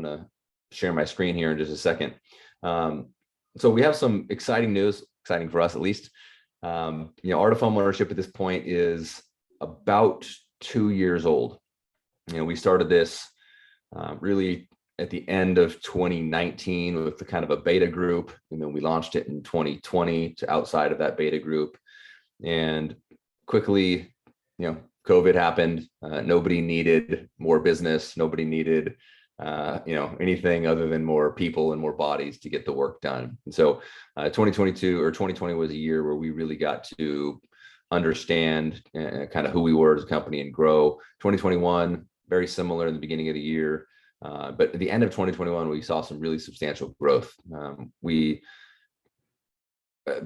going to share my screen here in just a second. So we have some exciting news, exciting for us at least. Art of Homeownership at this point is about 2 years old. We started this really at the end of 2019 with the kind of a beta group, and then we launched it in 2020 to outside of that beta group. And quickly, COVID happened. Nobody needed more business. Nobody needed, anything other than more people and more bodies to get the work done. And so 2022 or 2020 was a year where we really got to understand kind of who we were as a company and grow. 2021, very similar in the beginning of the year. But at the end of 2021, we saw some really substantial growth.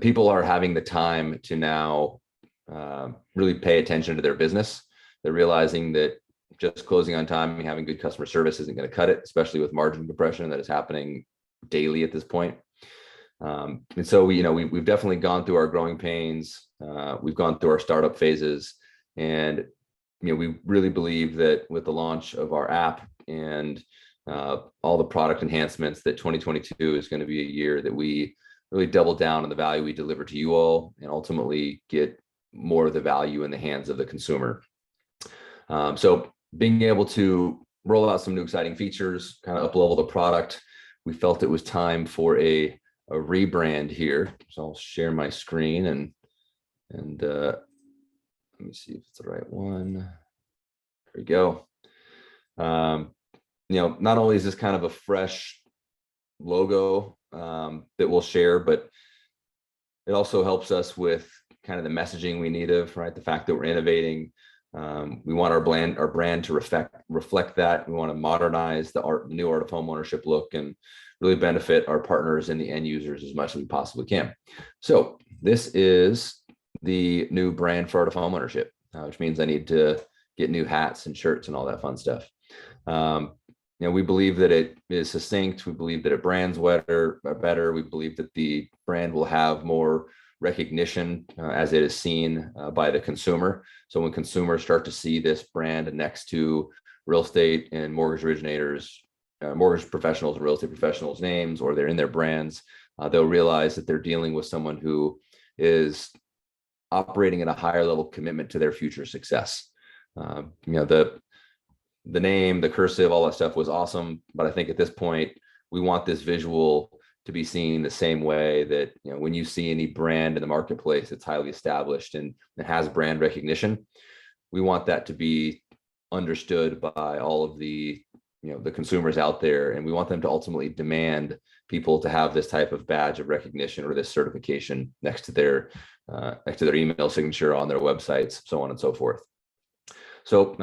People are having the time to now really pay attention to their business. They're realizing that just closing on time and having good customer service isn't going to cut it, especially with margin compression that is happening daily at this point. And so we've definitely gone through our growing pains. We've gone through our startup phases, and we really believe that with the launch of our app and all the product enhancements, that 2022 is going to be a year that we really double down on the value we deliver to you all and ultimately get more of the value in the hands of the consumer. So being able to roll out some new exciting features, kind of up-level the product, we felt it was time for a rebrand here. So I'll share my screen and let me see if it's the right one. There we go. Not only is this kind of a fresh logo that we'll share, but it also helps us with kind of the messaging we need of, right? The fact that we're innovating. We want our brand to reflect that. We want to modernize the new Art of Homeownership look and really benefit our partners and the end users as much as we possibly can. So this is the new brand for Art of Homeownership, which means I need to get new hats and shirts and all that fun stuff. We believe that it is succinct. We believe that it brands better. We believe that the brand will have more recognition as it is seen by the consumer. So when consumers start to see this brand next to real estate and mortgage originators, mortgage professionals and real estate professionals' names, or they're in their brands, they'll realize that they're dealing with someone who is operating at a higher level commitment to their future success. The name, the cursive, all that stuff was awesome. But I think at this point, we want this visual to be seen the same way that, when you see any brand in the marketplace that's highly established and it has brand recognition, we want that to be understood by all of the, the consumers out there. And we want them to ultimately demand people to have this type of badge of recognition or this certification next to their email signature on their websites, so on and so forth. So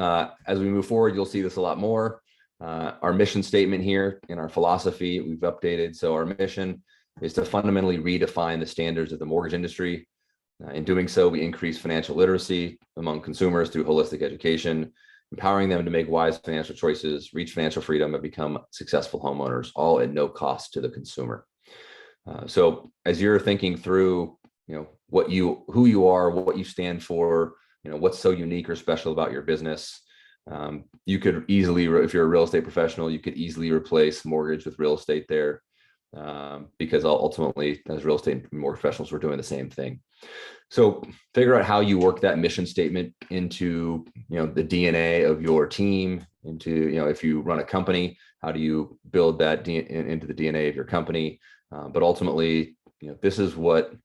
as we move forward, you'll see this a lot more. Our mission statement here in our philosophy, we've updated. So our mission is to fundamentally redefine the standards of the mortgage industry. In doing so, we increase financial literacy among consumers through holistic education, empowering them to make wise financial choices, reach financial freedom, and become successful homeowners, all at no cost to the consumer. So as you're thinking through, who you are, what you stand for, what's so unique or special about your business, you could easily, if you're a real estate professional, you could easily replace mortgage with real estate there, because ultimately, as real estate and mortgage professionals, we're doing the same thing. So figure out how you work that mission statement into, the DNA of your team, into, if you run a company, how do you build that into the DNA of your company? But ultimately, this is what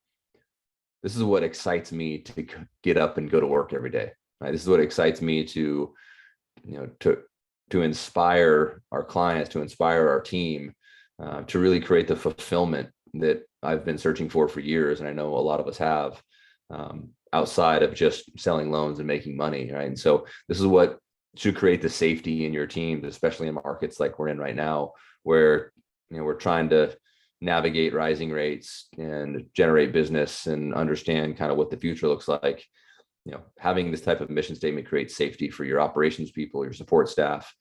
excites me to get up and go to work every day. Right? This is what excites me to inspire our clients, to inspire our team, to really create the fulfillment that I've been searching for years. And I know a lot of us have, outside of just selling loans and making money. Right. And so this is what should create the safety in your teams, especially in markets like we're in right now, where, we're trying to navigate rising rates and generate business and understand kind of what the future looks like. Having this type of mission statement creates safety for your operations people, your support staff,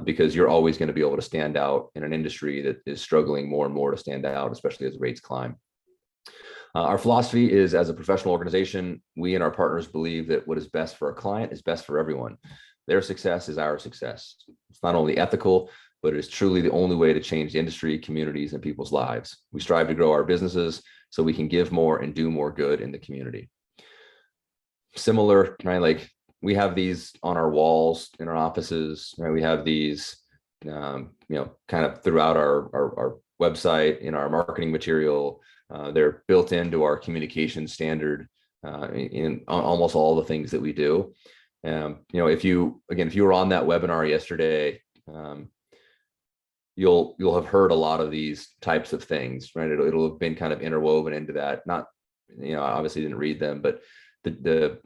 because you're always going to be able to stand out in an industry that is struggling more and more to stand out, especially as rates climb. Our philosophy is, as a professional organization, we and our partners believe that what is best for a client is best for everyone. Their success is our success. It's not only ethical, but it is truly the only way to change the industry, communities, and people's lives. We strive to grow our businesses so we can give more and do more good in the community. Similar, right? Like we have these on our walls in our offices, right? We have these, kind of throughout our website, in our marketing material. They're built into our communication standard in almost all the things that we do. If you were on that webinar yesterday, you'll have heard a lot of these types of things, right? It'll have been kind of interwoven into that. Not, obviously didn't read them, but the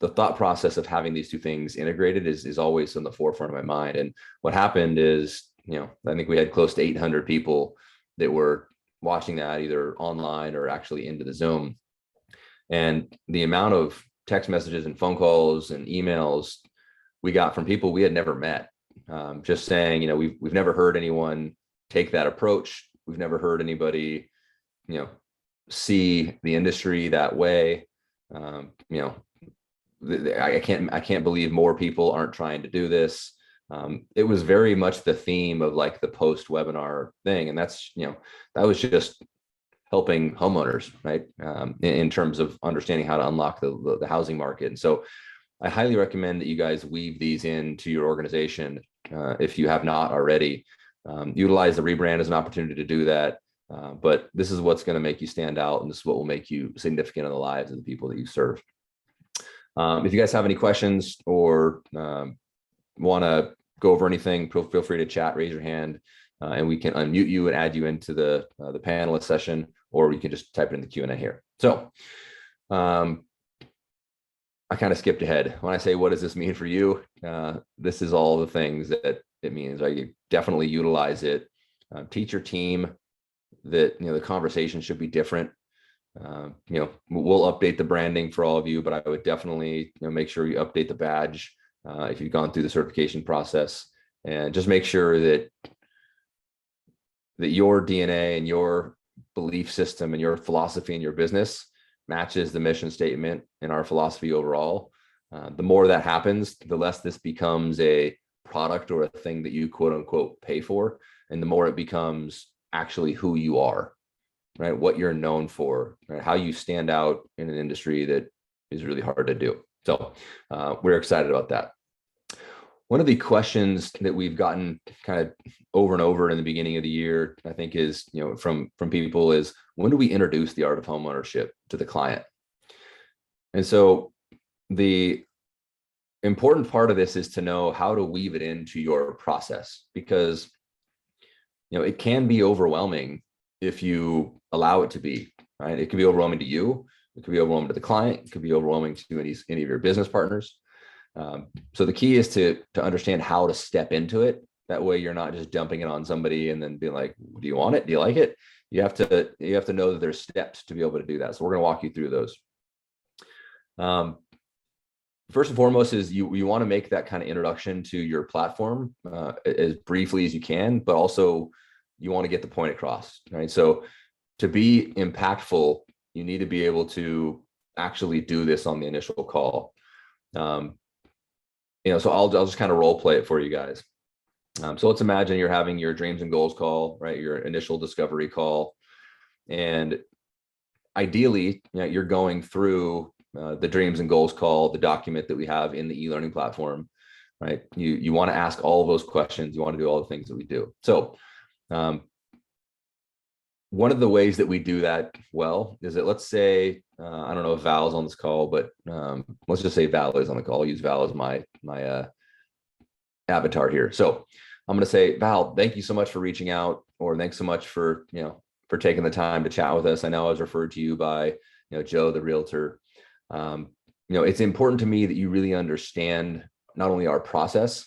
thought process of having these two things integrated is always in the forefront of my mind. And what happened is, I think we had close to 800 people that were watching that either online or actually into the Zoom. And the amount of text messages and phone calls and emails we got from people we had never met, just saying, we've never heard anyone take that approach. We've never heard anybody, see the industry that way. I can't believe more people aren't trying to do this. It was very much the theme of like the post webinar thing. And that's, that was just helping homeowners, right? In terms of understanding how to unlock the housing market. And so I highly recommend that you guys weave these into your organization. If you have not already, utilize the rebrand as an opportunity to do that. But this is what's going to make you stand out. And this is what will make you significant in the lives of the people that you serve. If you guys have any questions or want to go over anything, feel free to chat, raise your hand, and we can unmute you and add you into the panelist session, or you can just type it in the Q&A here. So I kind of skipped ahead. When I say, what does this mean for you? This is all the things that it means. Right? You definitely utilize it. Teach your team that, the conversation should be different. We'll update the branding for all of you, but I would definitely, make sure you update the badge if you've gone through the certification process, and just make sure that your DNA and your belief system and your philosophy in your business matches the mission statement and our philosophy overall. The more that happens, the less this becomes a product or a thing that you quote unquote pay for, and the more it becomes actually who you are. Right, what you're known for, right? How you stand out in an industry that is really hard to do. So we're excited about that. One of the questions that we've gotten kind of over and over in the beginning of the year, I think, is from people is, when do we introduce the art of homeownership to the client? And so the important part of this is to know how to weave it into your process, because it can be overwhelming if you allow it to be, right? It can be overwhelming to you. It could be overwhelming to the client. It could be overwhelming to any of your business partners. So the key is to understand how to step into it. That way you're not just dumping it on somebody and then being like, do you want it? Do you like it? You have to know that there's steps to be able to do that. So we're going to walk you through those. First and foremost is you want to make that kind of introduction to your platform as briefly as you can, but also you want to get the point across, right? So to be impactful, you need to be able to actually do this on the initial call. So I'll just kind of role play it for you guys. So let's imagine you're having your dreams and goals call, right? Your initial discovery call. And ideally, you're going through the dreams and goals call, the document that we have in the e-learning platform, right? You want to ask all of those questions. You want to do all the things that we do. So one of the ways that we do that well is that, let's say, I don't know if Val is on this call, but let's just say Val is on the call. I'll use Val as my avatar here. So I'm going to say, Val, thank you so much for reaching out, or thanks so much for taking the time to chat with us. I know I was referred to you by Joe, the realtor. It's important to me that you really understand not only our process,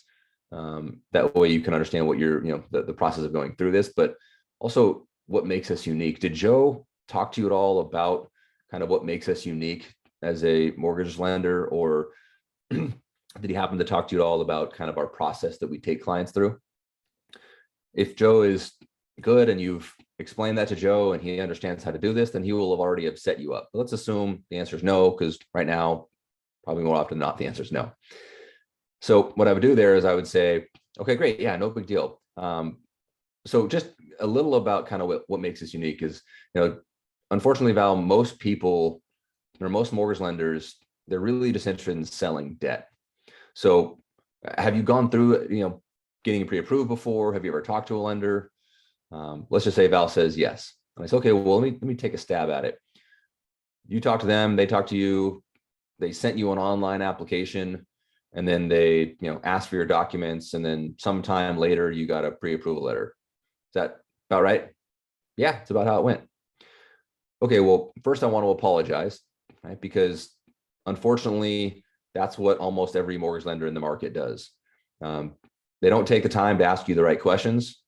that way you can understand what the process of going through this, but also what makes us unique. Did Joe talk to you at all about kind of what makes us unique as a mortgage lender, or did he happen to talk to you at all about kind of our process that we take clients through? If Joe is good and you've explained that to Joe and he understands how to do this, then he will have already have set you up. But let's assume the answer is no, because right now, probably more often than not, the answer is no. So what I would do there is I would say, okay, great. Yeah, no big deal. So just a little about kind of what makes us unique is, unfortunately, Val, most people or most mortgage lenders, they're really just interested in selling debt. So have you gone through, getting pre-approved before? Have you ever talked to a lender? Let's just say Val says yes. And I say, okay, well, let me take a stab at it. You talk to them, they talk to you, they sent you an online application, and then they, ask for your documents, and then sometime later you got a pre-approval letter. Is that about right? Yeah, it's about how it went. Okay, well, first I want to apologize, right? Because unfortunately, that's what almost every mortgage lender in the market does. They don't take the time to ask you the right questions,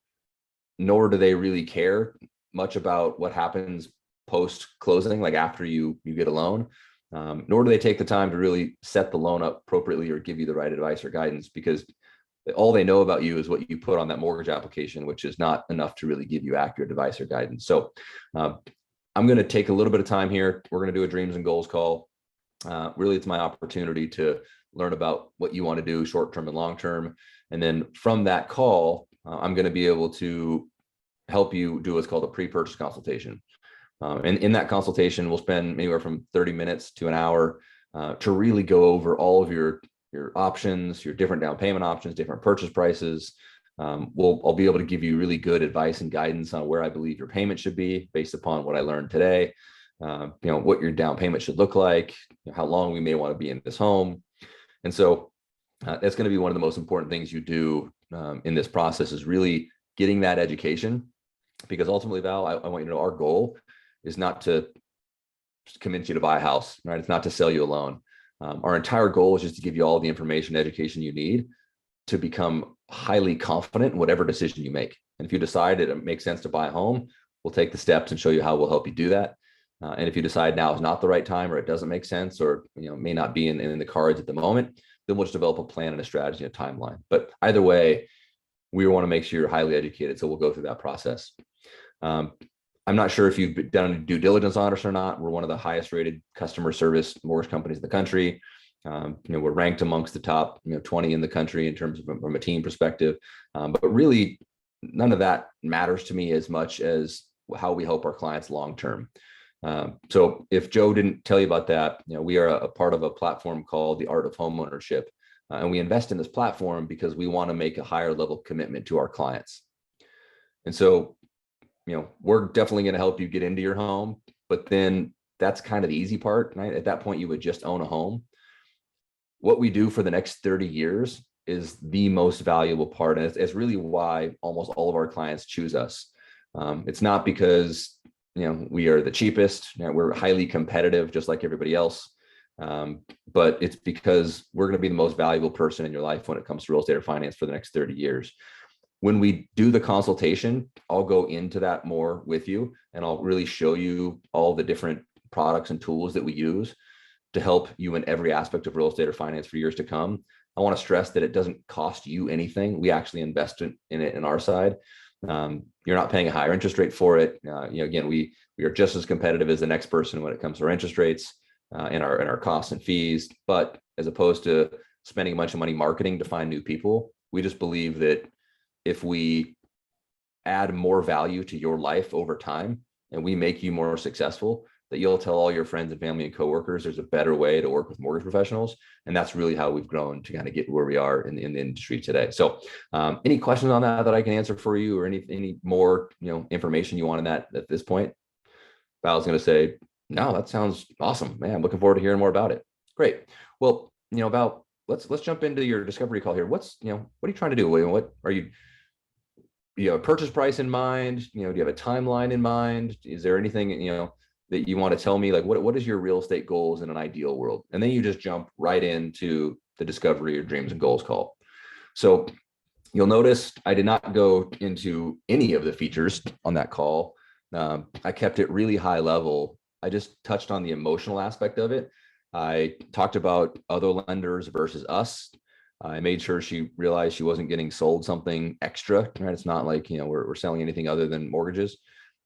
nor do they really care much about what happens post closing, like after you get a loan, nor do they take the time to really set the loan up appropriately or give you the right advice or guidance, because all they know about you is what you put on that mortgage application, which is not enough to really give you accurate advice or guidance. So I'm going to take a little bit of time here. We're going to do a dreams and goals call. Really, it's my opportunity to learn about what you want to do short-term and long-term. And then from that call, I'm going to be able to help you do what's called a pre-purchase consultation. And in that consultation, we'll spend anywhere from 30 minutes to an hour to really go over all of your options, your different down payment options, different purchase prices. I'll be able to give you really good advice and guidance on where I believe your payment should be based upon what I learned today. What your down payment should look like, how long we may want to be in this home. And so that's going to be one of the most important things you do in this process, is really getting that education. Because ultimately, Val, I want you to know our goal is not to convince you to buy a house, right? It's not to sell you a loan. Our entire goal is just to give you all the information, education you need to become highly confident in whatever decision you make. And if you decide it makes sense to buy a home, we'll take the steps and show you how we'll help you do that. And if you decide now is not the right time, or it doesn't make sense, or may not be in the cards at the moment, then we'll just develop a plan and a strategy and a timeline. But either way, we want to make sure you're highly educated. So we'll go through that process. I'm not sure if you've done due diligence on us or not. We're one of the highest rated customer service mortgage companies in the country. We're ranked amongst the top 20 in the country in terms of from a team perspective. But really, none of that matters to me as much as how we help our clients long term. So if Joe didn't tell you about that, we are a part of a platform called the Art of Homeownership. And we invest in this platform because we want to make a higher level commitment to our clients. And so, we're definitely going to help you get into your home, but then that's kind of the easy part, right? At that point, you would just own a home. What we do for the next 30 years is the most valuable part. And it's really why almost all of our clients choose us. It's not because, we are the cheapest, we're highly competitive, just like everybody else. But it's because we're going to be the most valuable person in your life when it comes to real estate or finance for the next 30 years. When we do the consultation, I'll go into that more with you, and I'll really show you all the different products and tools that we use to help you in every aspect of real estate or finance for years to come. I want to stress that it doesn't cost you anything. We actually invest in it in our side. You're not paying a higher interest rate for it. Again, we are just as competitive as the next person when it comes to our interest rates and our costs and fees. But as opposed to spending a bunch of money marketing to find new people, we just believe that if we add more value to your life over time and we make you more successful, that you'll tell all your friends and family and coworkers there's a better way to work with mortgage professionals. And that's really how we've grown to kind of get where we are in the industry today. So any questions on that I can answer for you, or any more information you want on that at this point? Val's going to say, no, that sounds awesome, man. I'm looking forward to hearing more about it. Great. Well, Val, let's jump into your discovery call here. What are you trying to do? What are you have a purchase price in mind? Do you have a timeline in mind? Is there anything, that you want to tell me? Like what is your real estate goals in an ideal world? And then you just jump right into the discovery or dreams and goals call. So you'll notice I did not go into any of the features on that call. I kept it really high level. I just touched on the emotional aspect of it. I talked about other lenders versus us. I made sure she realized she wasn't getting sold something extra, right? It's not like, we're selling anything other than mortgages.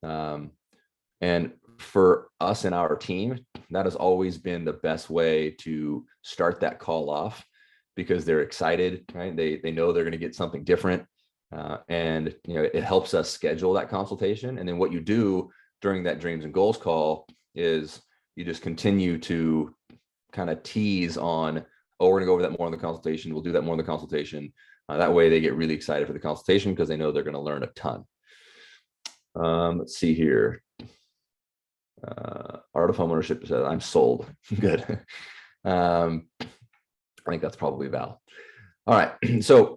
And for us and our team, that has always been the best way to start that call off, because they're excited, right? They know they're going to get something different. And it helps us schedule that consultation. And then what you do during that dreams and goals call is you just continue to kind of tease on, oh, we're gonna go over that more in the consultation. We'll do that more in the consultation. That way they get really excited for the consultation because they know they're gonna learn a ton. Let's see here. Art of Homeownership says, I'm sold. Good. I think that's probably Val. All right. So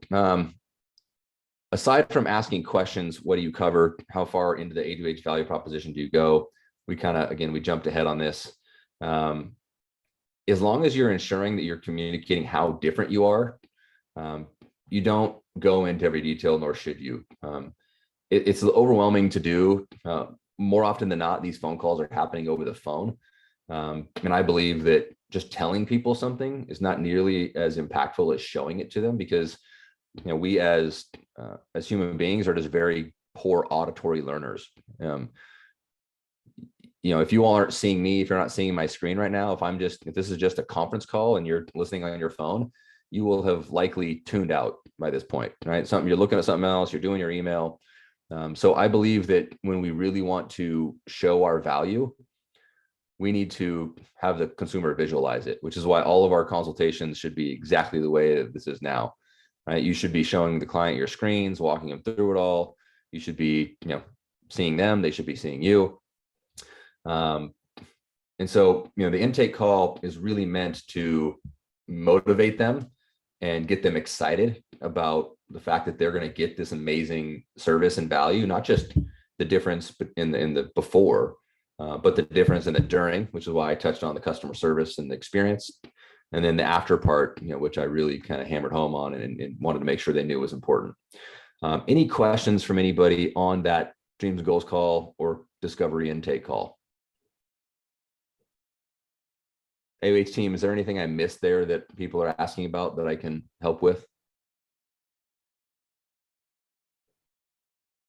aside from asking questions, what do you cover? How far into the AoH value proposition do you go? We kind of, again, we jumped ahead on this. As long as you're ensuring that you're communicating how different you are, you don't go into every detail, nor should you. It's overwhelming to do. More often than not, these phone calls are happening over the phone. And I believe that just telling people something is not nearly as impactful as showing it to them, because we as human beings are just very poor auditory learners. If you all aren't seeing me, if you're not seeing my screen right now, if this is just a conference call and you're listening on your phone, you will have likely tuned out by this point, right? You're looking at something else, you're doing your email. So I believe that when we really want to show our value, we need to have the consumer visualize it, which is why all of our consultations should be exactly the way that this is now, right? You should be showing the client your screens, walking them through it all. You should be, seeing them. They should be seeing you. And so, the intake call is really meant to motivate them and get them excited about the fact that they're going to get this amazing service and value, not just the difference in the before, but the difference in the during, which is why I touched on the customer service and the experience. And then the after part, which I really kind of hammered home on and wanted to make sure they knew was important. Any questions from anybody on that Dreams and Goals call or Discovery intake call? AoH team, is there anything I missed there that people are asking about that I can help with?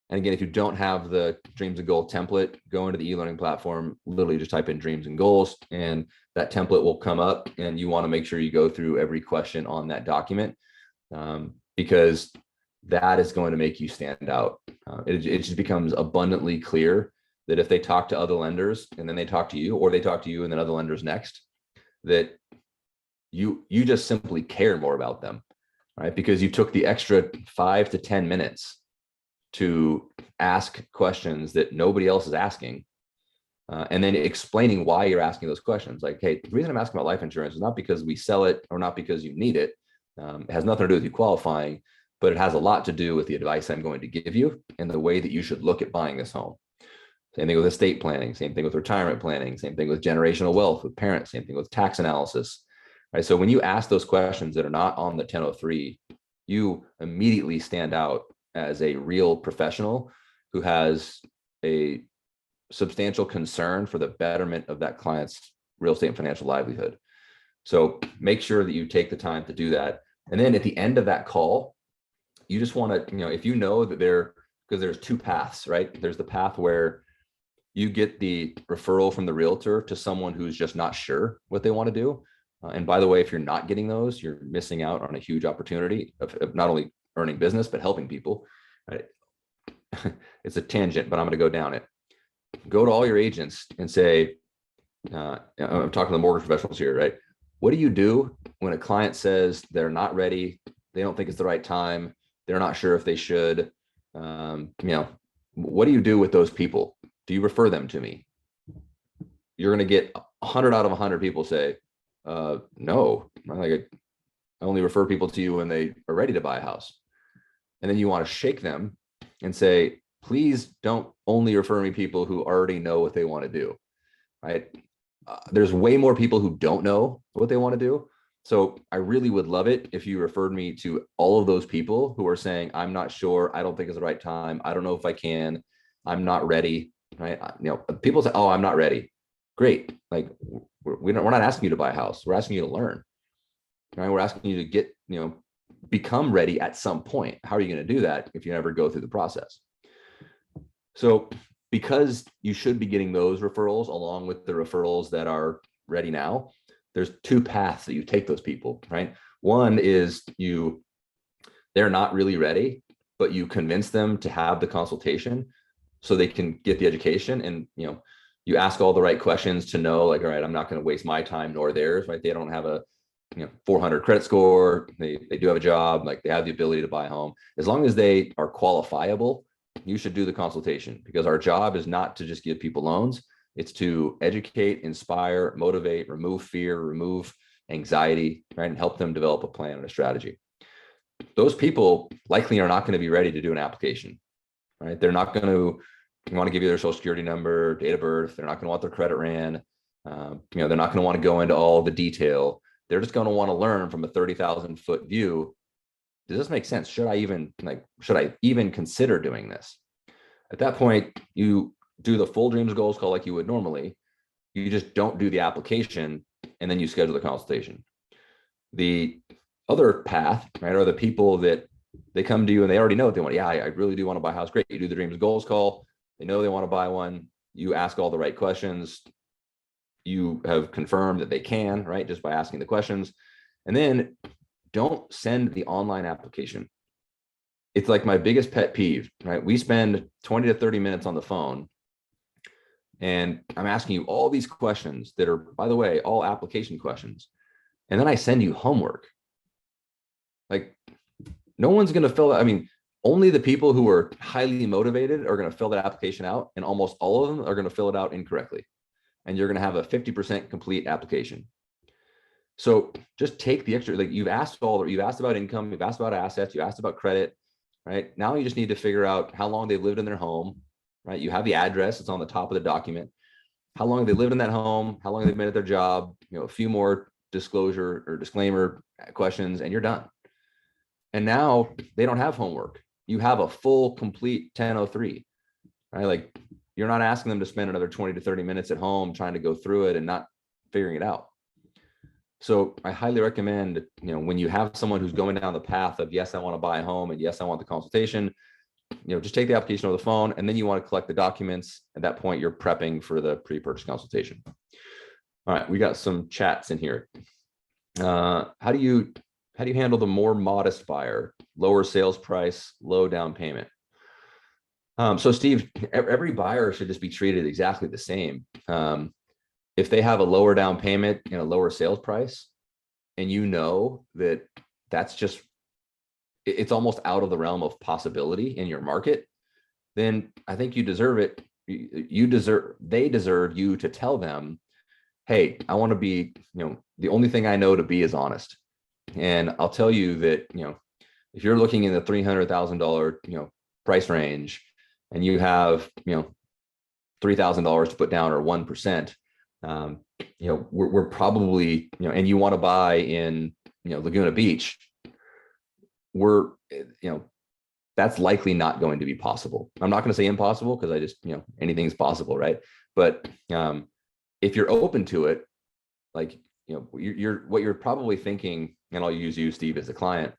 And again, if you don't have the Dreams and Goals template, go into the e-learning platform, literally just type in Dreams and Goals, and that template will come up, and you want to make sure you go through every question on that document, because that is going to make you stand out. It just becomes abundantly clear that if they talk to other lenders and then they talk to you, or they talk to you and then other lenders next, that you just simply care more about them, right? Because you took the extra 5 to 10 minutes to ask questions that nobody else is asking, and then explaining why you're asking those questions. Like, hey, the reason I'm asking about life insurance is not because we sell it or not because you need it. It has nothing to do with you qualifying, but it has a lot to do with the advice I'm going to give you and the way that you should look at buying this home. Same thing with estate planning, same thing with retirement planning, same thing with generational wealth with parents, same thing with tax analysis, right? So when you ask those questions that are not on the 1003, you immediately stand out as a real professional who has a substantial concern for the betterment of that client's real estate and financial livelihood. So make sure that you take the time to do that. And then at the end of that call, you just want to, if you know that because there's two paths, right? There's the path where you get the referral from the realtor to someone who's just not sure what they want to do. And by the way, if you're not getting those, you're missing out on a huge opportunity of not only earning business, but helping people. Right? It's a tangent, but I'm going to go down it. Go to all your agents and say, I'm talking to the mortgage professionals here, right? What do you do when a client says they're not ready, they don't think it's the right time, they're not sure if they should? What do you do with those people? Do you refer them to me? You're going to get 100 out of 100 people say, no, I only refer people to you when they are ready to buy a house. And then you want to shake them and say, please don't only refer me people who already know what they want to do, right? There's way more people who don't know what they want to do. So I really would love it if you referred me to all of those people who are saying, I'm not sure, I don't think it's the right time, I don't know if I can, I'm not ready, right? People say, oh, I'm not ready. Great. Like, we're not asking you to buy a house. We're asking you to learn, right? We're asking you to get, become ready at some point. How are you going to do that if you never go through the process? So because you should be getting those referrals along with the referrals that are ready now, there's two paths that you take those people, right? One is they're not really ready, but you convince them to have the consultation so they can get the education. And, you ask all the right questions to know, like, all right, I'm not going to waste my time nor theirs, right? They don't have a 400 credit score. They do have a job, like they have the ability to buy a home. As long as they are qualifiable, you should do the consultation, because our job is not to just give people loans. It's to educate, inspire, motivate, remove fear, remove anxiety, right? And help them develop a plan and a strategy. Those people likely are not going to be ready to do an application, right? They're not going to want to give you their social security number, date of birth. They're not going to want their credit ran. They're not going to want to go into all the detail. They're just going to want to learn from a 30,000-foot view. Does this make sense? Should I even consider doing this? At that point, you do the full dreams goals call like you would normally. You just don't do the application, and then you schedule the consultation. The other path, right, are the people that they come to you and they already know what they want. Yeah, I really do want to buy a house. Great. You do the dreams goals call. They know they want to buy one. You ask all the right questions. You have confirmed that they can, right, just by asking the questions. And then don't send the online application. It's like my biggest pet peeve, right? We spend 20 to 30 minutes on the phone, and I'm asking you all these questions that are, by the way, all application questions. And then I send you homework. Like, no one's going to fill that. I mean, only the people who are highly motivated are going to fill that application out, and almost all of them are going to fill it out incorrectly. And you're going to have a 50% complete application. So just take the extra, like you've asked about income, you've asked about assets, you asked about credit, right? Now you just need to figure out how long they've lived in their home, right? You have the address, it's on the top of the document. How long they lived in that home, how long they've been at their job, a few more disclosure or disclaimer questions, and you're done. And now they don't have homework. You have a full, complete 1003, right? Like, you're not asking them to spend another 20 to 30 minutes at home trying to go through it and not figuring it out. So I highly recommend, when you have someone who's going down the path of, yes, I want to buy a home, and yes, I want the consultation, just take the application over the phone, and then you want to collect the documents. At that point, you're prepping for the pre-purchase consultation. All right, we got some chats in here. How do you handle the more modest buyer, lower sales price, low down payment? So Steve, every buyer should just be treated exactly the same. If they have a lower down payment and a lower sales price, and that's just, it's almost out of the realm of possibility in your market, then I think you deserve it. They deserve you to tell them, hey, I want to be, the only thing I know to be is honest. And I'll tell you that, if you're looking in the $300,000, price range, and you have, $3,000 to put down, or 1%, we're probably, and you want to buy in, Laguna Beach, that's likely not going to be possible. I'm not going to say impossible, because I just, anything's possible, right? But if you're open to it, like, what you're probably thinking, and I'll use you, Steve, as a client,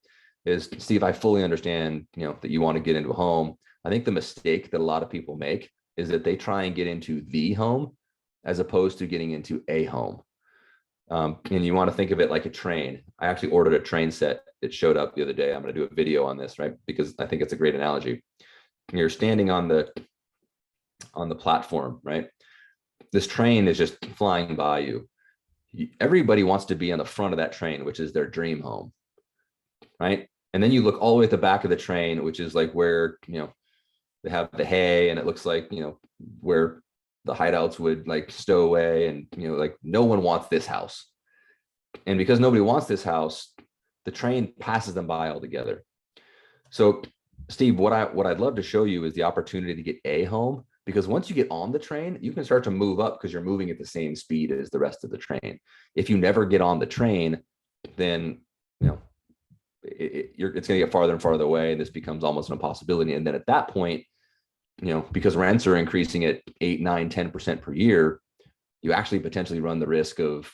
is, Steve, I fully understand, that you want to get into a home. I think the mistake that a lot of people make is that they try and get into the home as opposed to getting into a home. And you want to think of it like a train. I actually ordered a train set. It showed up the other day. I'm going to do a video on this, right? Because I think it's a great analogy. You're standing on the platform, right? This train is just flying by you. Everybody wants to be on the front of that train, which is their dream home, right? And then you look all the way at the back of the train, which is like where, they have the hay, and it looks like, where the hideouts would like stow away, and, like, no one wants this house. And because nobody wants this house, the train passes them by altogether. So Steve, what I'd love to show you is the opportunity to get a home, because once you get on the train, you can start to move up, because you're moving at the same speed as the rest of the train. If you never get on the train, then, it's going to get farther and farther away, and this becomes almost an impossibility. And then at that point, because rents are increasing at 8, 9, 10% per year, you actually potentially run the risk of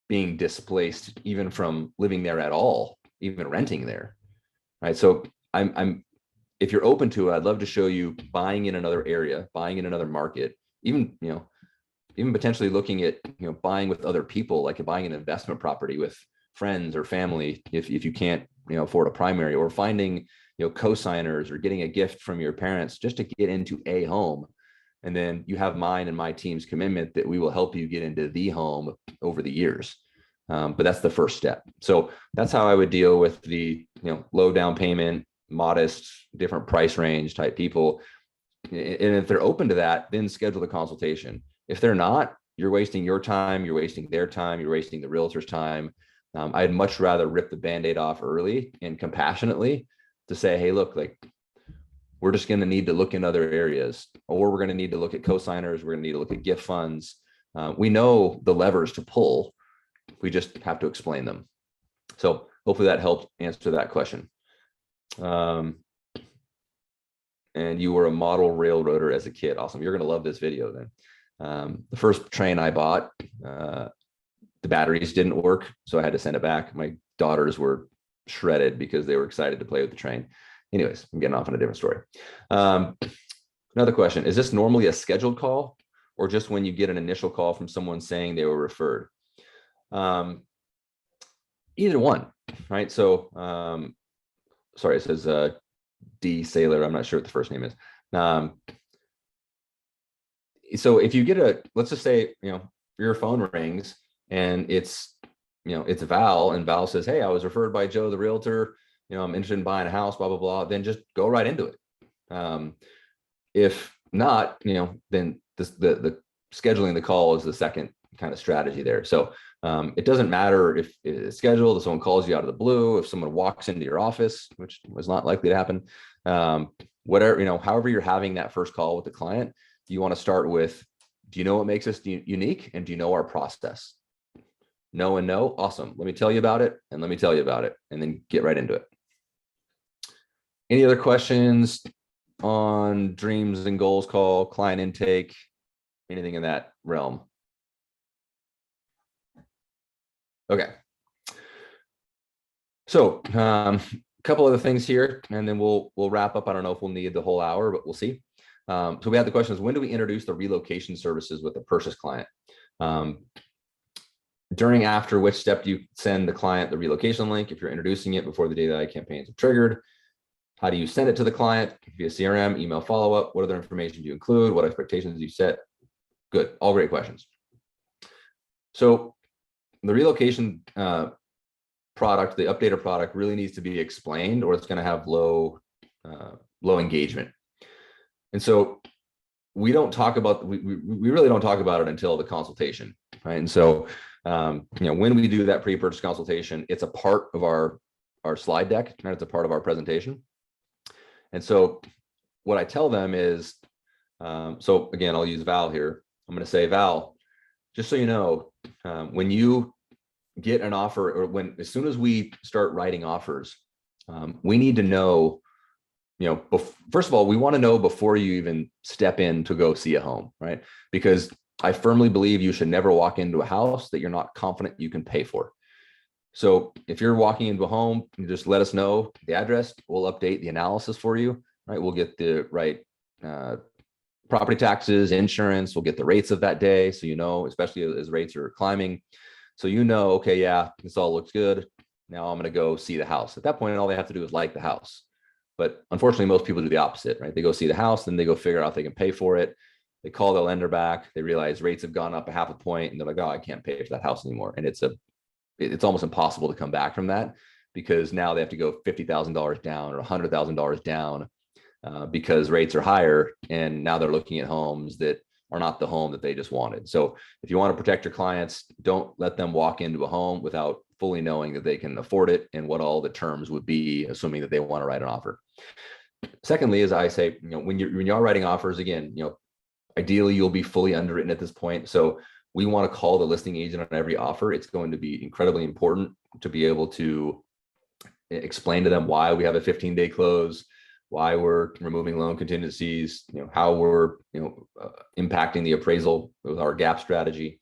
being displaced, even from living there at all, even renting there, right? So if you're open to it, I'd love to show you buying in another area, buying in another market, even potentially looking at, buying with other people, like buying an investment property with friends or family, if you can't, afford a primary, or finding, co-signers or getting a gift from your parents just to get into a home. And then you have mine and my team's commitment that we will help you get into the home over the years. But that's the first step. So that's how I would deal with the low down payment, modest, different price range type people. And if they're open to that, then schedule the consultation. If they're not, you're wasting your time, you're wasting their time, you're wasting the realtor's time. I'd much rather rip the Band-Aid off early and compassionately to say, hey, look, like, we're just going to need to look in other areas, or we're going to need to look at co-signers. We're going to need to look at gift funds. We know the levers to pull. We just have to explain them. So hopefully that helped answer that question. And you were a model railroader as a kid. Awesome. You're going to love this video then. The first train I bought, the batteries didn't work, so I had to send it back. My daughters were shredded because they were excited to play with the train. Anyways, I'm getting off on a different story. Another question, is this normally a scheduled call or just when you get an initial call from someone saying they were referred? Either one, right? So, sorry, it says D Sailor. I'm not sure what the first name is. So if you get let's just say, your phone rings and it's Val, and Val says, hey, I was referred by Joe, the realtor. I'm interested in buying a house, blah, blah, blah. Then just go right into it. If not, then the scheduling the call is the second kind of strategy there. So it doesn't matter if it's scheduled, if someone calls you out of the blue, if someone walks into your office, which was not likely to happen. Whatever, however you're having that first call with the client, you want to start with, do you know what makes us unique? And do you know our process? No and no. Awesome. Let me tell you about it. And let me tell you about it. And then get right into it. Any other questions on dreams and goals call, client intake, anything in that realm? Okay. So a couple other things here, and then we'll wrap up. I don't know if we'll need the whole hour, but we'll see. So we have the question is, when do we introduce the relocation services with the purchase client? During, after, which step do you send the client the relocation link if you're introducing it before the data AI campaigns are triggered? How do you send it to the client? Via CRM, email follow-up? What other information do you include? What expectations do you set? Good, all great questions. So the relocation product, the updated product, really needs to be explained, or it's going to have low engagement. And so we don't talk about, we really don't talk about it until the consultation, right? And so when we do that pre-purchase consultation, it's a part of our slide deck, right? It's a part of our presentation. And so what I tell them is, so again, I'll use Val here. I'm going to say, Val, just so you know, when you get an offer, or as soon as we start writing offers, we need to know, first of all, we want to know before you even step in to go see a home, right? Because I firmly believe you should never walk into a house that you're not confident you can pay for. So if you're walking into a home, you just let us know the address. We'll update the analysis for you, right? We'll get the right property taxes, insurance. We'll get the rates of that day. So, especially as rates are climbing. So, okay, yeah, this all looks good. Now I'm going to go see the house. At that point, all they have to do is like the house. But unfortunately, most people do the opposite, right? They go see the house, then they go figure out if they can pay for it. They call their lender back. They realize rates have gone up a half a point, and they're like, oh, I can't pay for that house anymore. And it's almost impossible to come back from that, because now they have to go $50,000 down or $100,000 down because rates are higher. And now they're looking at homes that are not the home that they just wanted. So if you want to protect your clients, don't let them walk into a home without fully knowing that they can afford it and what all the terms would be, assuming that they want to write an offer. Secondly, as I say, when you're writing offers, again, ideally you'll be fully underwritten at this point. So we want to call the listing agent on every offer. It's going to be incredibly important to be able to explain to them why we have a 15-day close, why we're removing loan contingencies, how we're impacting the appraisal with our gap strategy.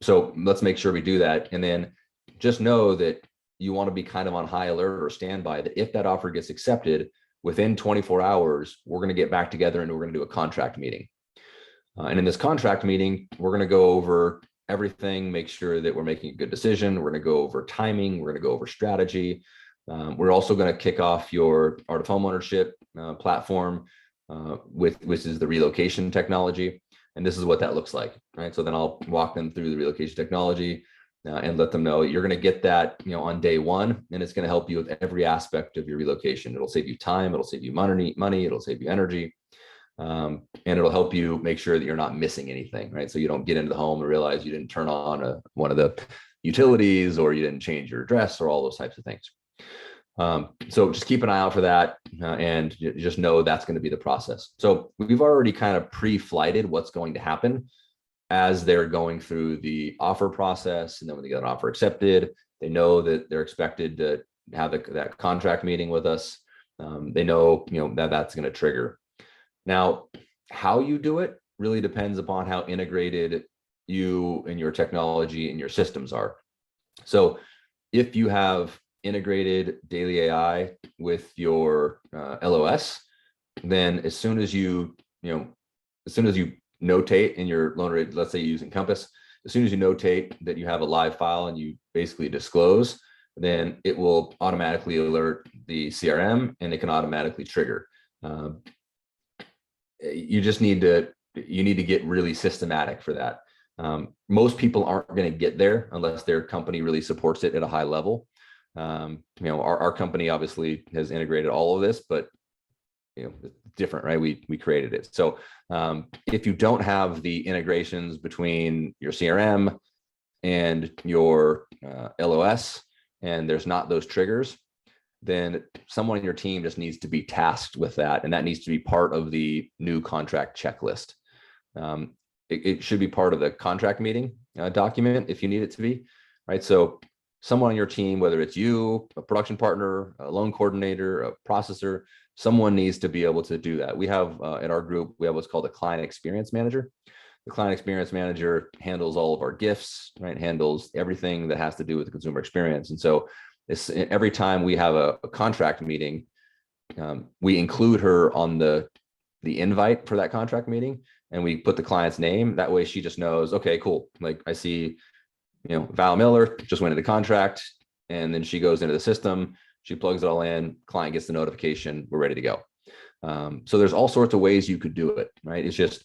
So let's make sure we do that. And then just know that you want to be kind of on high alert or standby, that if that offer gets accepted within 24 hours, we're going to get back together and we're going to do a contract meeting. And in this contract meeting, we're going to go over everything, make sure that we're making a good decision. We're going to go over timing. We're going to go over strategy. We're also going to kick off your Art of Homeownership platform which is the relocation technology. And this is what that looks like, right? So then I'll walk them through the relocation technology and let them know you're going to get that, on day one, and it's going to help you with every aspect of your relocation. It'll save you time, it'll save you money, it'll save you energy, and it'll help you make sure that you're not missing anything, right? So you don't get into the home and realize you didn't turn on one of the utilities, or you didn't change your address, or all those types of things. So just keep an eye out for that, and just know that's going to be the process. So we've already kind of pre-flighted what's going to happen as they're going through the offer process. And then when they get an offer accepted, they know that they're expected to have that contract meeting with us. They know, that that's going to trigger. Now, how you do it really depends upon how integrated you and your technology and your systems are. So if you have integrated daily AI with your LOS, then as soon as you notate in your loan rate, let's say you're using Compass, as soon as you notate that you have a live file and you basically disclose, then it will automatically alert the CRM and it can automatically trigger. You need to get really systematic for that. Most people aren't going to get there unless their company really supports it at a high level. Our company obviously has integrated all of this, but it's different, right? We created it. So if you don't have the integrations between your CRM and your LOS, and there's not those triggers, then someone in your team just needs to be tasked with that. And that needs to be part of the new contract checklist. It should be part of the contract meeting document if you need it to be, right? So someone on your team, whether it's you, a production partner, a loan coordinator, a processor, someone needs to be able to do that. We have at our group, we have what's called a client experience manager. The client experience manager handles all of our gifts, right? Handles everything that has to do with the consumer experience. And so every time we have a contract meeting, we include her on the invite for that contract meeting, and we put the client's name. That way she just knows, okay, cool. Like I see, Val Miller just went into contract, and then she goes into the system, she plugs it all in, client gets the notification, we're ready to go. So there's all sorts of ways you could do it, right? It's just,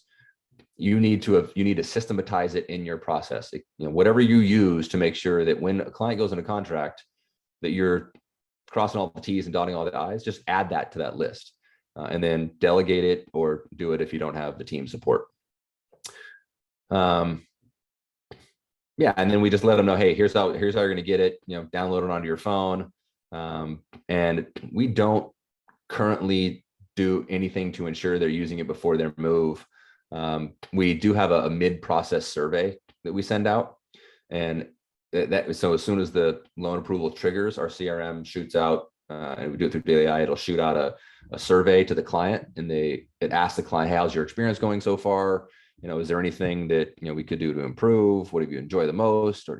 you need to systematize it in your process. Whatever you use to make sure that when a client goes into contract, that you're crossing all the T's and dotting all the I's, just add that to that list, and then delegate it or do it if you don't have the team support. Yeah, and then we just let them know, hey, here's how you're going to get it. Download it onto your phone. And we don't currently do anything to ensure they're using it before their move. We do have a mid-process survey that we send out, and so as soon as the loan approval triggers, our CRM shoots out, and we do it through daily AI. It'll shoot out a survey to the client, and it asks the client, how's your experience going so far? Is there anything that we could do to improve? What have you enjoyed the most? Or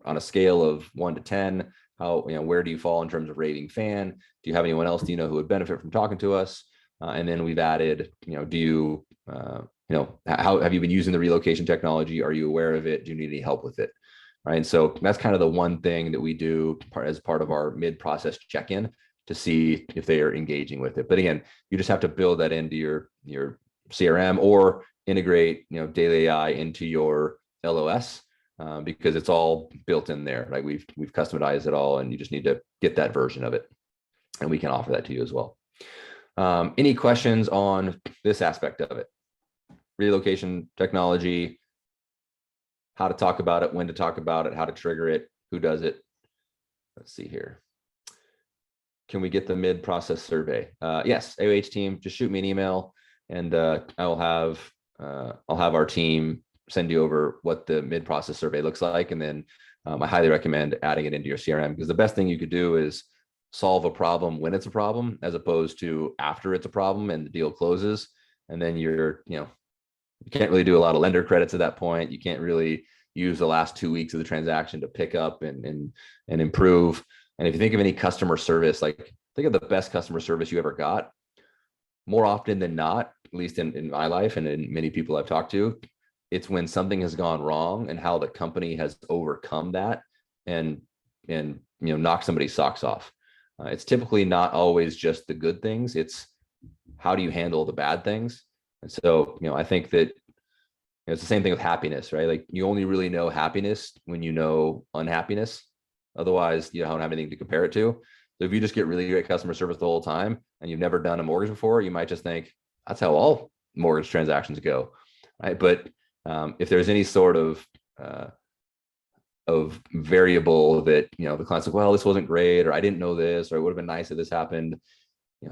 on a scale of 1 to 10, how where do you fall in terms of rating fan? Do you have anyone else who would benefit from talking to us? And then we've added, do you how have you been using the relocation technology? Are you aware of it? Do you need any help with it? Right. And so that's kind of the one thing that we do as part of our mid-process check-in to see if they are engaging with it. But again, you just have to build that into your CRM or integrate, daily AI into your LOS, because it's all built in there. Right. We've customized it all, and you just need to get that version of it, and we can offer that to you as well. Any questions on this aspect of it? Relocation technology, how to talk about it, when to talk about it, how to trigger it, who does it. Let's see here. Can we get the mid-process survey? Yes, AoH team, just shoot me an email, and I'll have our team send you over what the mid-process survey looks like. And then I highly recommend adding it into your CRM, because the best thing you could do is solve a problem when it's a problem, as opposed to after it's a problem and the deal closes. And then you can't really do a lot of lender credits at that point. You can't really use the last 2 weeks of the transaction to pick up and improve. And if you think of any customer service, like think of the best customer service you ever got, more often than not, at least in my life and in many people I've talked to, it's when something has gone wrong and how the company has overcome that and knock somebody's socks off. It's typically not always just the good things. It's how do you handle the bad things? And so, I think that it's the same thing with happiness, right? Like you only really know happiness when you know unhappiness. Otherwise, you don't have anything to compare it to. So if you just get really great customer service the whole time and you've never done a mortgage before, you might just think that's how all mortgage transactions go, right? But if there's any sort of variable that, the client's like, well, this wasn't great, or I didn't know this, or it would have been nice if this happened,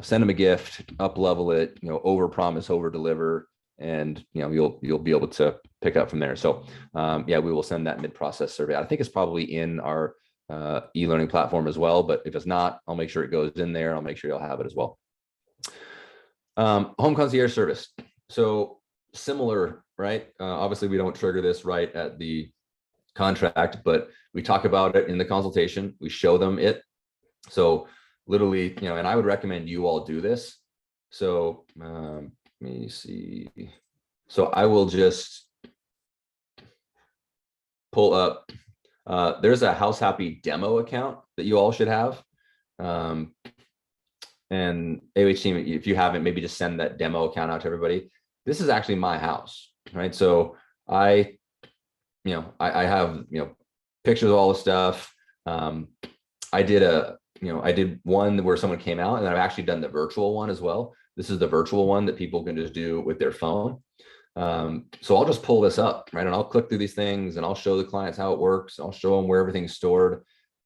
send them a gift, up level it, over promise, over deliver, and you'll be able to pick up from there. So we will send that mid-process survey. I think it's probably in our e-learning platform as well, but if it's not, I'll make sure it goes in there. I'll make sure you'll have it as well. Home concierge service. So similar, right? Obviously we don't trigger this right at the contract, but we talk about it in the consultation. We show them it. So literally, and I would recommend you all do this. So let me see. So I will just pull up. There's a House Happy demo account that you all should have. And AoH team, if you haven't, maybe just send that demo account out to everybody. This is actually my house, right? So I have, pictures of all the stuff. I did one where someone came out, and I've actually done the virtual one as well. This is the virtual one that people can just do with their phone. So I'll just pull this up, right? And I'll click through these things and I'll show the clients how it works. I'll show them where everything's stored.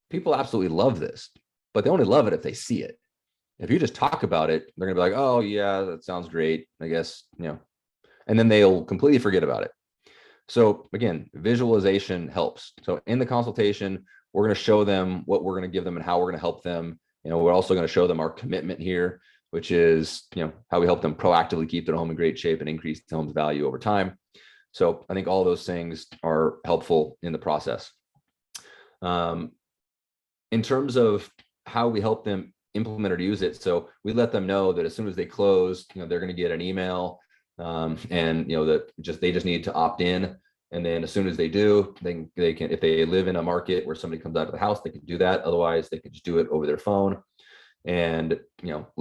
People absolutely love this, but they only love it if they see it. If you just talk about it, they're gonna be like, oh yeah, that sounds great, I guess, and then they'll completely forget about it. So again, visualization helps. So in the consultation, we're going to show them what we're going to give them and how we're going to help them. We're also going to show them our commitment here, which is, how we help them proactively keep their home in great shape and increase the home's value over time. So I think all those things are helpful in the process. In terms of how we help them implement or use it, so we let them know that as soon as they close, they're going to get an email, and that they just need to opt in. And then as soon as they do, they can, if they live in a market where somebody comes out of the house, they can do that. Otherwise, they can just do it over their phone, and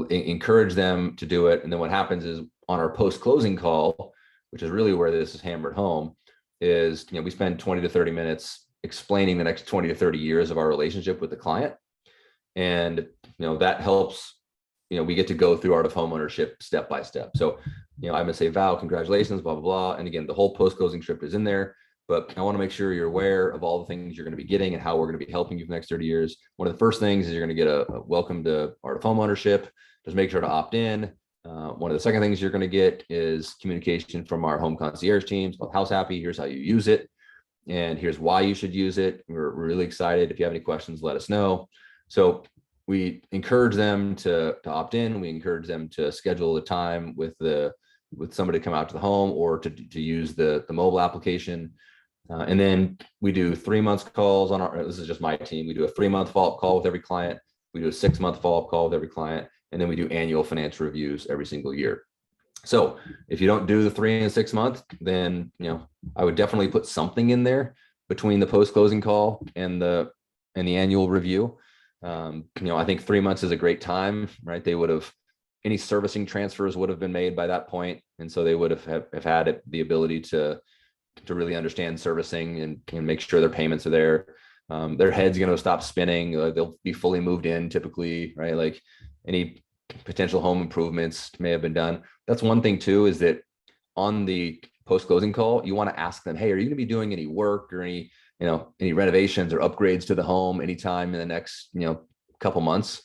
encourage them to do it. And then what happens is on our post-closing call, which is really where this is hammered home, is we spend 20 to 30 minutes explaining the next 20 to 30 years of our relationship with the client. And that helps. We get to go through Art of Homeownership step by step. So, I'm gonna say, Val, congratulations, blah, blah, blah. And again, the whole post-closing script is in there, but I wanna make sure you're aware of all the things you're gonna be getting and how we're gonna be helping you for the next 30 years. One of the first things is you're gonna get a welcome to Art of Homeownership. Just make sure to opt in. One of the second things you're gonna get is communication from our home concierge teams called House Happy. Here's how you use it, and here's why you should use it. We're really excited. If you have any questions, let us know. So we encourage them to opt in. We encourage them to schedule a time with somebody to come out to the home or to use the mobile application. And then we do 3 month calls this is just my team. We do a 3-month follow-up call with every client. We do a 6-month follow-up call with every client. And then we do annual financial reviews every single year. So if you don't do the 3 and 6 month, then, I would definitely put something in there between the post-closing call and the annual review. I think 3 months is a great time, right? Any servicing transfers would have been made by that point. And so they would have had the ability to really understand servicing and make sure their payments are there. Their head's going to stop spinning. They'll be fully moved in typically, right? Like any potential home improvements may have been done. That's one thing too, is that on the post-closing call, you want to ask them, hey, are you going to be doing any work or any renovations or upgrades to the home anytime in the next, couple months?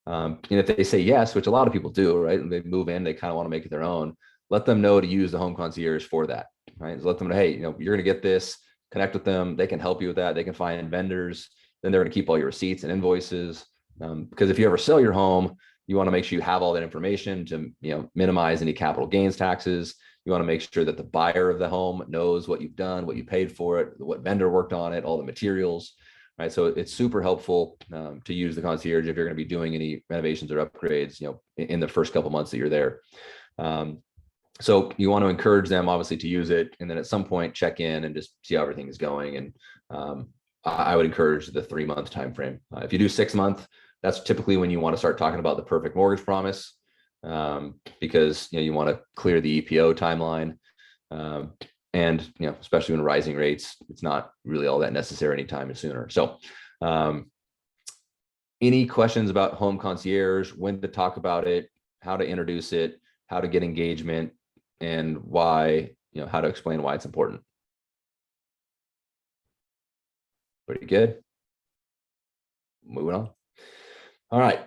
And if they say yes, which a lot of people do, right? And they move in, they kind of want to make it their own. Let them know to use the home concierge for that, right? So let them know, hey, you're going to get this, connect with them. They can help you with that. They can find vendors. Then they're going to keep all your receipts and invoices. Because if you ever sell your home, you want to make sure you have all that information to, minimize any capital gains taxes. You want to make sure that the buyer of the home knows what you've done, what you paid for it, what vendor worked on it, all the materials, right? So it's super helpful to use the concierge if you're going to be doing any renovations or upgrades, in the first couple months that you're there. So you want to encourage them obviously to use it, and then at some point check in and just see how everything is going. And I would encourage the 3 month time frame. If you do 6 month, That's typically when you want to start talking about the perfect mortgage promise, because you want to clear the EPO timeline. And especially when rising rates, it's not really all that necessary anytime sooner. So any questions about home concierge, when to talk about it, how to introduce it, how to get engagement, and why, how to explain why it's important? Pretty good. Moving on. All right.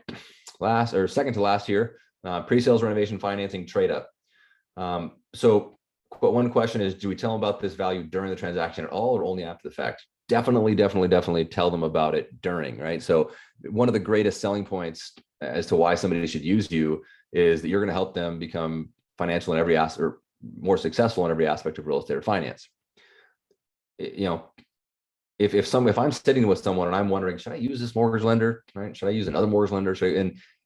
Second to last here, pre-sales renovation financing trade up. So one question is, do we tell them about this value during the transaction at all or only after the fact? Definitely tell them about it during, right? So one of the greatest selling points as to why somebody should use you is that you're going to help them become financial in every aspect, or more successful in every aspect of real estate or finance. If I'm sitting with someone and I'm wondering, should I use this mortgage lender, right? Should I use another mortgage lender?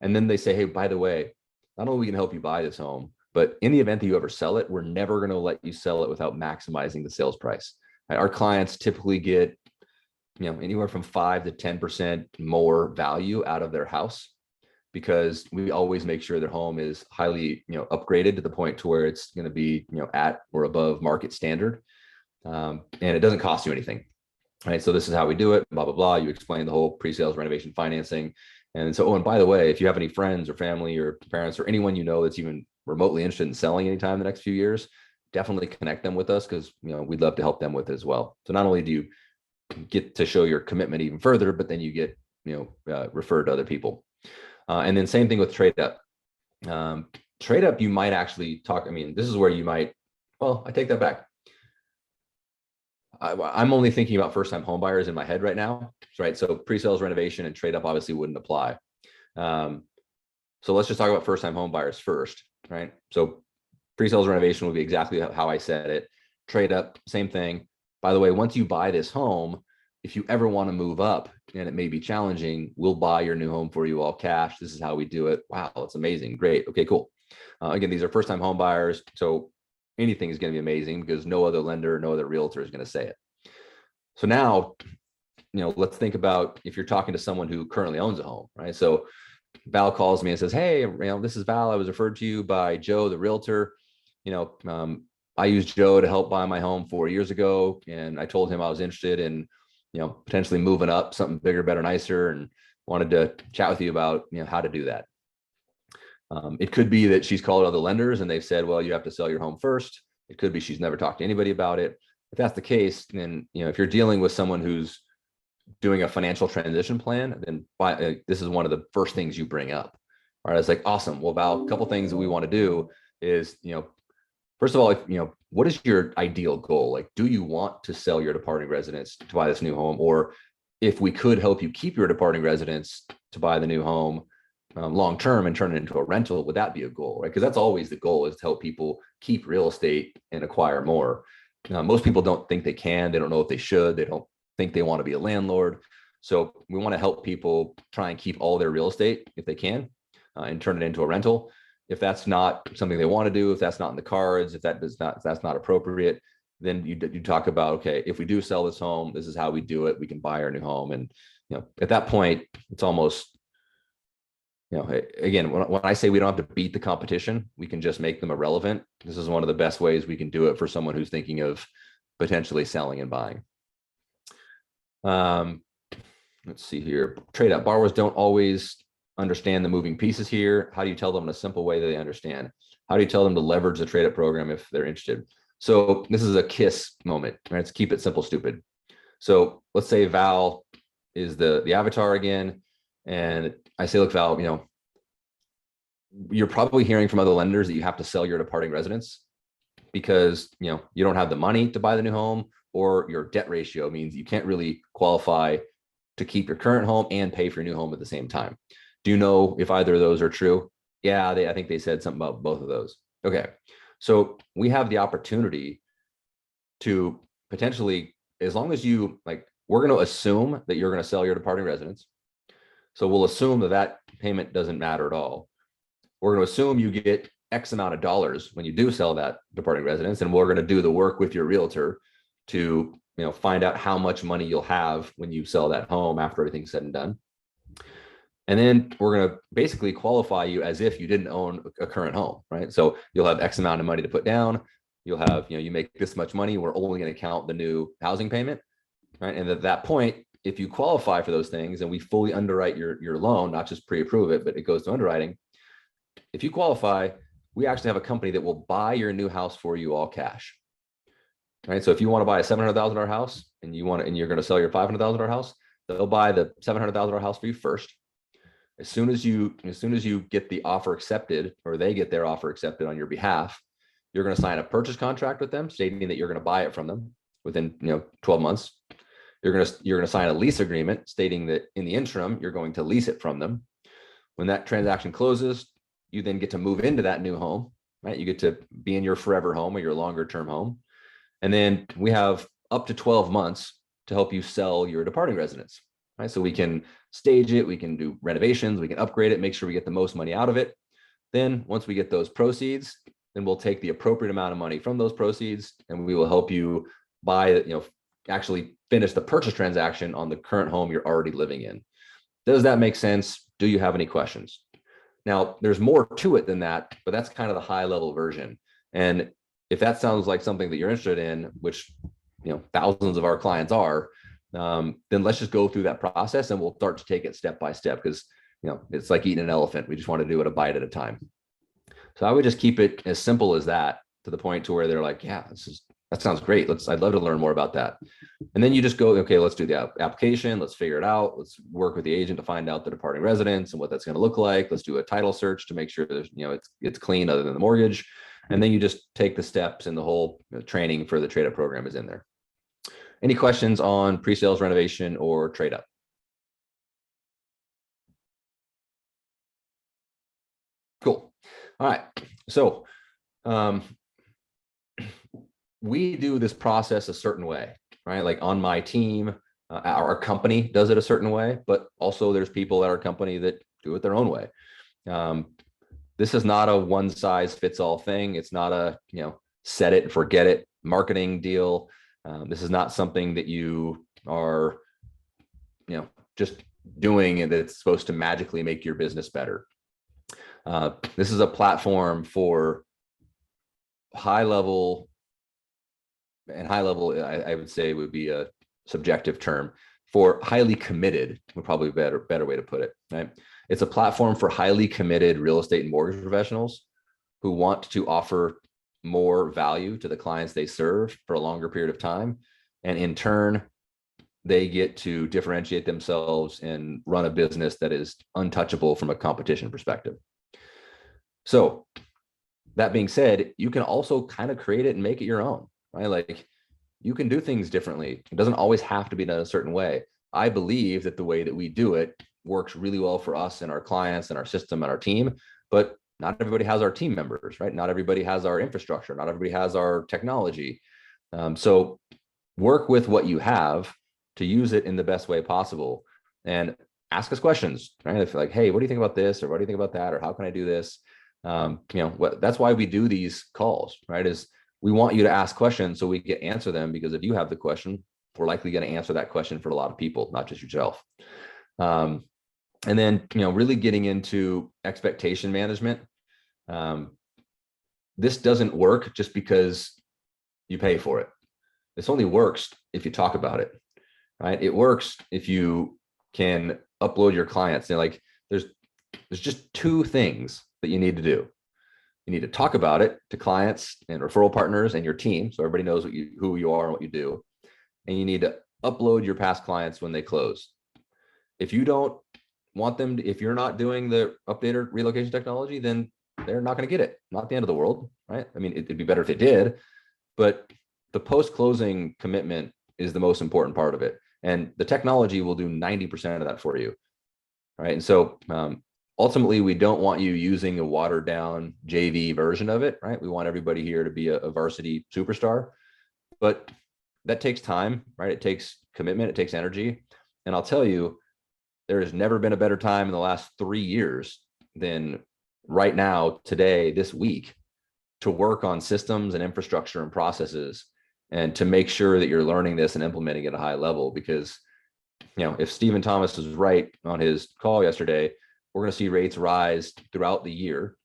And then they say, hey, by the way, not only we can help you buy this home, but in the event that you ever sell it, we're never going to let you sell it without maximizing the sales price. Right? Our clients typically get, anywhere from 5 to 10% more value out of their house, because we always make sure their home is highly, upgraded to the point to where it's going to be, at or above market standard. And it doesn't cost you anything. Right. So this is how we do it, blah, blah, blah. You explain the whole pre-sales renovation financing. And so, and by the way, if you have any friends or family or parents or anyone that's even remotely interested in selling anytime in the next few years, definitely connect them with us, because we'd love to help them with it as well. So not only do you get to show your commitment even further, but then you get referred to other people. And then same thing with trade up. Trade up, you might actually talk. This is where you might. Well, I take that back. I'm only thinking about first-time home buyers in my head right now, right? So pre-sales renovation and trade up obviously wouldn't apply. So let's just talk about first-time home buyers first, right? So pre-sales renovation would be exactly how I said it. Trade up, same thing. By the way, once you buy this home, if you ever want to move up and it may be challenging, we'll buy your new home for you all cash. This is how we do it. Wow, it's amazing. Great. Okay, cool. Again, these are first-time home buyers. So anything is going to be amazing because no other lender, no other realtor is going to say it. So now, let's think about if you're talking to someone who currently owns a home, right? So Val calls me and says, hey, this is Val. I was referred to you by Joe, the realtor. I used Joe to help buy my home 4 years ago. And I told him I was interested in, potentially moving up something bigger, better, nicer, and wanted to chat with you about, how to do that. It could be that she's called other lenders and they've said, well, you have to sell your home first. It could be she's never talked to anybody about it. If that's the case, then, if you're dealing with someone who's doing a financial transition plan, then this is one of the first things you bring up. All right. It's like, awesome. Well, Val, a couple of things that we want to do is, first of all, what is your ideal goal? Like, do you want to sell your departing residence to buy this new home? Or if we could help you keep your departing residence to buy the new home long-term and turn it into a rental, would that be a goal, right? Because that's always the goal, is to help people keep real estate and acquire more. Most people don't think they can. They don't know if they should. They don't think they want to be a landlord. So we want to help people try and keep all their real estate if they can, and turn it into a rental. If that's not something they want to do, if that's not in the cards, if that's not appropriate, then you talk about, okay, if we do sell this home, this is how we do it. We can buy our new home. And, at that point, it's almost, again, when I say we don't have to beat the competition, we can just make them irrelevant. This is one of the best ways we can do it for someone who's thinking of potentially selling and buying. Let's see here. Trade up. Borrowers don't always understand the moving pieces here. How do you tell them in a simple way that they understand? How do you tell them to leverage the trade up program if they're interested? So this is a KISS moment, right? Let's keep it simple, stupid. So let's say Val is the avatar again. And I say, look, Val, you're probably hearing from other lenders that you have to sell your departing residence because, you don't have the money to buy the new home, or your debt ratio means you can't really qualify to keep your current home and pay for your new home at the same time. Do you know if either of those are true? Yeah, I think they said something about both of those. Okay. So we have the opportunity to potentially, as long as we're going to assume that you're going to sell your departing residence. So we'll assume that payment doesn't matter at all. We're going to assume you get X amount of dollars when you do sell that departing residence. And we're going to do the work with your realtor to, find out how much money you'll have when you sell that home after everything's said and done. And then we're going to basically qualify you as if you didn't own a current home, right? So you'll have X amount of money to put down. You'll have, you make this much money. We're only going to count the new housing payment, right? And at that point, if you qualify for those things and we fully underwrite your loan, not just pre-approve it, but it goes to underwriting. If you qualify, we actually have a company that will buy your new house for you all cash, right? So if you want to buy a $700,000 house and you're going to sell your $500,000 house, they'll buy the $700,000 house for you first. As soon as you get the offer accepted, or they get their offer accepted on your behalf, you're going to sign a purchase contract with them stating that you're going to buy it from them within 12 months. You're going to sign a lease agreement stating that in the interim you're going to lease it from them. When that transaction closes, you then get to move into that new home, right? You get to be in your forever home or your longer term home. And then we have up to 12 months to help you sell your departing residence, right? So we can stage it, we can do renovations, we can upgrade it, make sure we get the most money out of it. Then once we get those proceeds, then we'll take the appropriate amount of money from those proceeds and we will help you buy, actually finish the purchase transaction on the current home you're already living in. Does that make sense? Do you have any questions? Now, there's more to it than that, but that's kind of the high level version. And if that sounds like something that you're interested in, which thousands of our clients are, then let's just go through that process and we'll start to take it step by step, because it's like eating an elephant. We just want to do it a bite at a time. So I would just keep it as simple as that, to the point to where they're like, yeah, that sounds great. I'd love to learn more about that. And then you just go, okay, let's do the application. Let's figure it out. Let's work with the agent to find out the departing residence and what that's going to look like. Let's do a title search to make sure there's, it's clean other than the mortgage. And then you just take the steps, and the whole training for the trade up program is in there. Any questions on pre-sales, renovation, or trade up? Cool. All right. So we do this process a certain way, right? Like on my team, our company does it a certain way, but also there's people at our company that do it their own way. This is not a one size fits all thing. It's not a, set it and forget it marketing deal. This is not something that you are, just doing and that's supposed to magically make your business better. This is a platform for high level, I would say would be a subjective term. For highly committed would probably be a better way to put it, right? It's a platform for highly committed real estate and mortgage professionals who want to offer more value to the clients they serve for a longer period of time. And in turn, they get to differentiate themselves and run a business that is untouchable from a competition perspective. So that being said, you can also kind of create it and make it your own, right? Like you can do things differently. It doesn't always have to be done a certain way. I believe that the way that we do it works really well for us and our clients and our system and our team, but not everybody has our team members, right? Not everybody has our infrastructure. Not everybody has our technology. So work with what you have to use it in the best way possible, and ask us questions, right? If you're like, hey, what do you think about this? Or what do you think about that? Or how can I do this? That's why we do these calls, right? Is we want you to ask questions so we can answer them, because if you have the question, we're likely going to answer that question for a lot of people, not just yourself. And then, really getting into expectation management. This doesn't work just because you pay for it. This only works if you talk about it, right? It works if you can upload your clients. And like, there's just two things that you need to do. You need to talk about it to clients and referral partners and your team, so everybody knows who you are and what you do. And you need to upload your past clients when they close. If you don't want them to, if you're not doing the updated relocation technology, then they're not going to get it. Not the end of the world, right? I mean, it'd be better if they did, but the post-closing commitment is the most important part of it. And the technology will do 90% of that for you, right? And so ultimately, we don't want you using a watered down JV version of it, right? We want everybody here to be a varsity superstar, but that takes time, right? It takes commitment, it takes energy. And I'll tell you, there has never been a better time in the last 3 years than right now, today, this week, to work on systems and infrastructure and processes, and to make sure that you're learning this and implementing it at a high level, because if Stephen Thomas was right on his call yesterday, we're going to see rates rise throughout the year.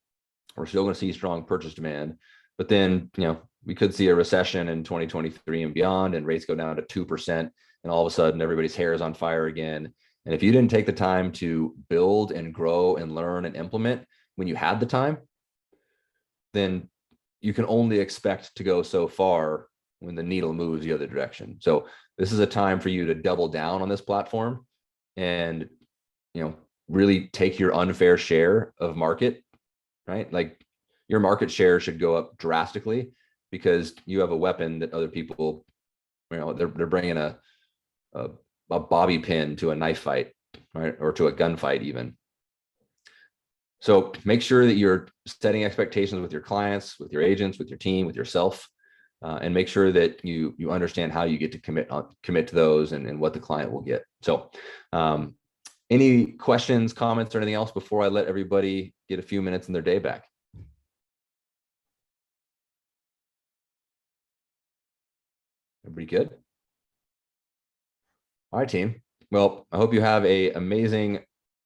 We're still going to see strong purchase demand, but then, we could see a recession in 2023 and beyond, and rates go down to 2%. And all of a sudden everybody's hair is on fire again. And if you didn't take the time to build and grow and learn and implement when you had the time, then you can only expect to go so far when the needle moves the other direction. So this is a time for you to double down on this platform and, really take your unfair share of market, right? Like, your market share should go up drastically because you have a weapon that other people, they're bringing a bobby pin to a knife fight, right? Or to a gunfight even. So make sure that you're setting expectations with your clients, with your agents, with your team, with yourself, and make sure that you understand how you get to commit to those and what the client will get. So any questions, comments, or anything else before I let everybody get a few minutes in their day back? Everybody good? All right, team. Well, I hope you have a amazing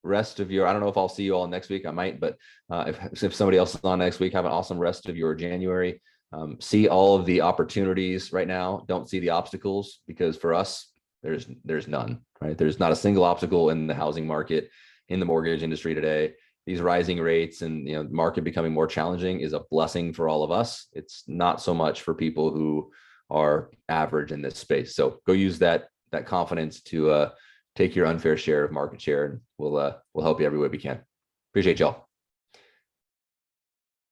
rest of your, I don't know if I'll see you all next week. I might, but if somebody else is on next week, have an awesome rest of your January. See all of the opportunities right now. Don't see the obstacles, because for us, there's none, right? There's not a single obstacle in the housing market, in the mortgage industry today. These rising rates and the market becoming more challenging is a blessing for all of us. It's not so much for people who are average in this space. So go use that confidence to take your unfair share of market share, and we'll help you every way we can. Appreciate y'all.